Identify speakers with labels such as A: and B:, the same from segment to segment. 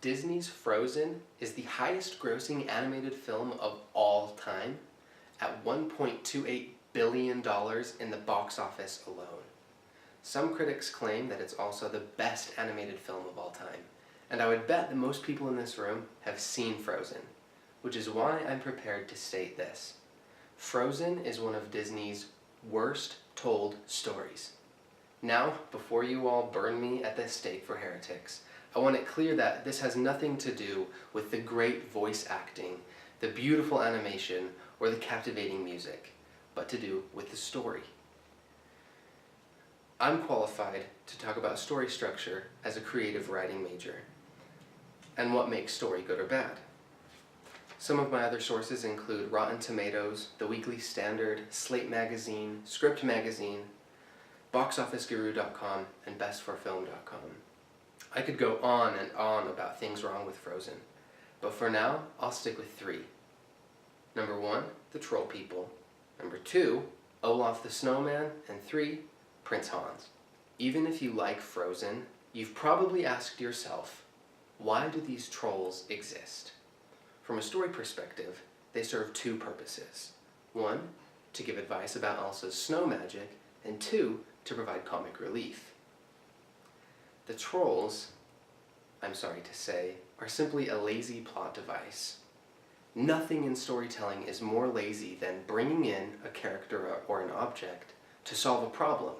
A: Disney's Frozen is the highest grossing animated film of all time at $1.28 billion in the box office alone. Some critics claim that it's also the best animated film of all time, and I would bet that most people in this room have seen Frozen, which is why I'm prepared to state this. Frozen is one of Disney's worst told stories. Now, before you all burn me at the stake for heretics, I want it clear that this has nothing to do with the great voice acting, the beautiful animation, or the captivating music, but to do with the story. I'm qualified to talk about story structure as a creative writing major, and what makes story good or bad. Some of my other sources include Rotten Tomatoes, The Weekly Standard, Slate Magazine, Script Magazine, BoxOfficeGuru.com, and BestForFilm.com. I could go on and on about things wrong with Frozen, but for now, I'll stick with 3. Number 1, the troll people. Number 2, Olaf the Snowman. And 3, Prince Hans. Even if you like Frozen, you've probably asked yourself, why do these trolls exist? From a story perspective, they serve 2 purposes. 1, to give advice about Elsa's snow magic, and 2, to provide comic relief. The trolls, I'm sorry to say, are simply a lazy plot device. Nothing in storytelling is more lazy than bringing in a character or an object to solve a problem,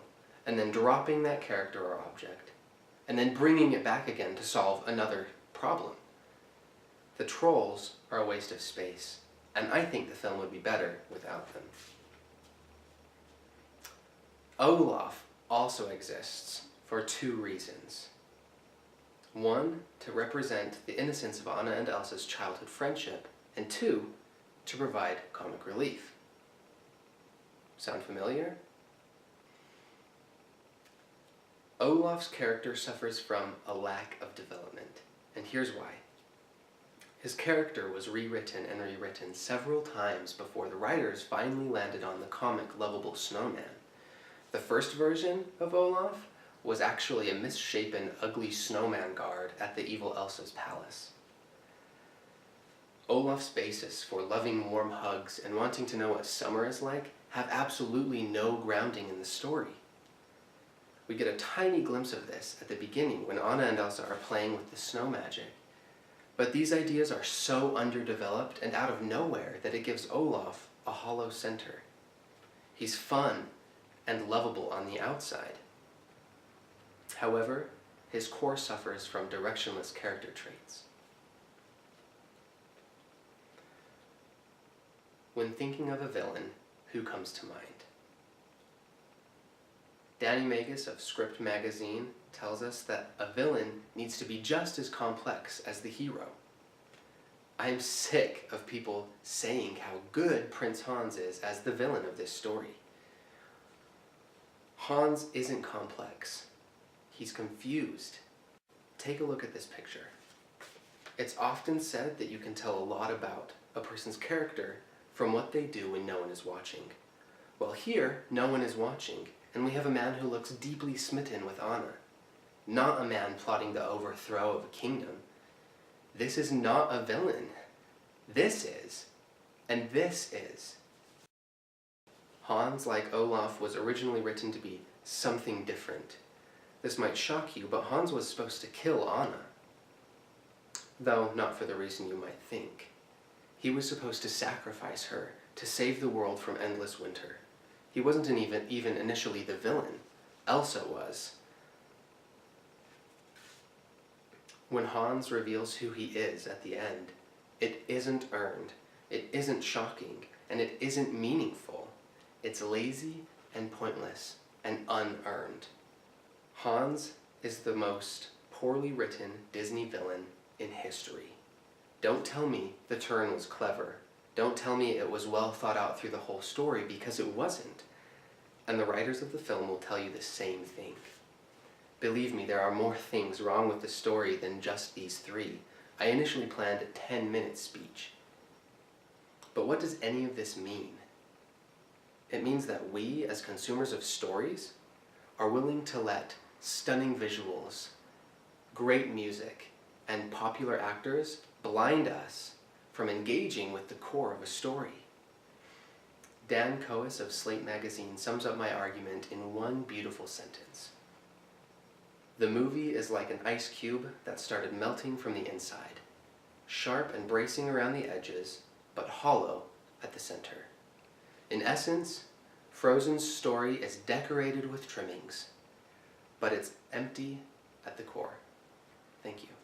A: and then dropping that character or object, and then bringing it back again to solve another problem. The trolls are a waste of space, and I think the film would be better without them. Olaf also exists for 2 reasons. 1, to represent the innocence of Anna and Elsa's childhood friendship, and 2, to provide comic relief. Sound familiar? Olaf's character suffers from a lack of development, and here's why. His character was rewritten and rewritten several times before the writers finally landed on the comic lovable snowman. The first version of Olaf was actually a misshapen, ugly snowman guard at the evil Elsa's palace. Olaf's basis for loving warm hugs and wanting to know what summer is like have absolutely no grounding in the story. We get a tiny glimpse of this at the beginning when Anna and Elsa are playing with the snow magic. But these ideas are so underdeveloped and out of nowhere that it gives Olaf a hollow center. He's fun and lovable on the outside. However, his core suffers from directionless character traits. When thinking of a villain, who comes to mind? Danny Magus of Script Magazine tells us that a villain needs to be just as complex as the hero. I am sick of people saying how good Prince Hans is as the villain of this story. Hans isn't complex. He's confused. Take a look at this picture. It's often said that you can tell a lot about a person's character from what they do when no one is watching. Well, here, no one is watching, and we have a man who looks deeply smitten with Anna. Not a man plotting the overthrow of a kingdom. This is not a villain. This is, and this is. Hans, like Olaf, was originally written to be something different. This might shock you, but Hans was supposed to kill Anna. Though not for the reason you might think. He was supposed to sacrifice her to save the world from endless winter. He wasn't even initially the villain. Elsa was. When Hans reveals who he is at the end, it isn't earned, it isn't shocking, and it isn't meaningful. It's lazy and pointless and unearned. Hans is the most poorly written Disney villain in history. Don't tell me the turn was clever. Don't tell me it was well thought out through the whole story, because it wasn't. And the writers of the film will tell you the same thing. Believe me, there are more things wrong with the story than just these 3. I initially planned a 10-minute speech. But what does any of this mean? It means that we, as consumers of stories, are willing to let stunning visuals, great music, and popular actors blind us from engaging with the core of a story. Dan Kois of Slate Magazine sums up my argument in one beautiful sentence. The movie is like an ice cube that started melting from the inside, sharp and bracing around the edges, but hollow at the center. In essence, Frozen's story is decorated with trimmings, but it's empty at the core. Thank you.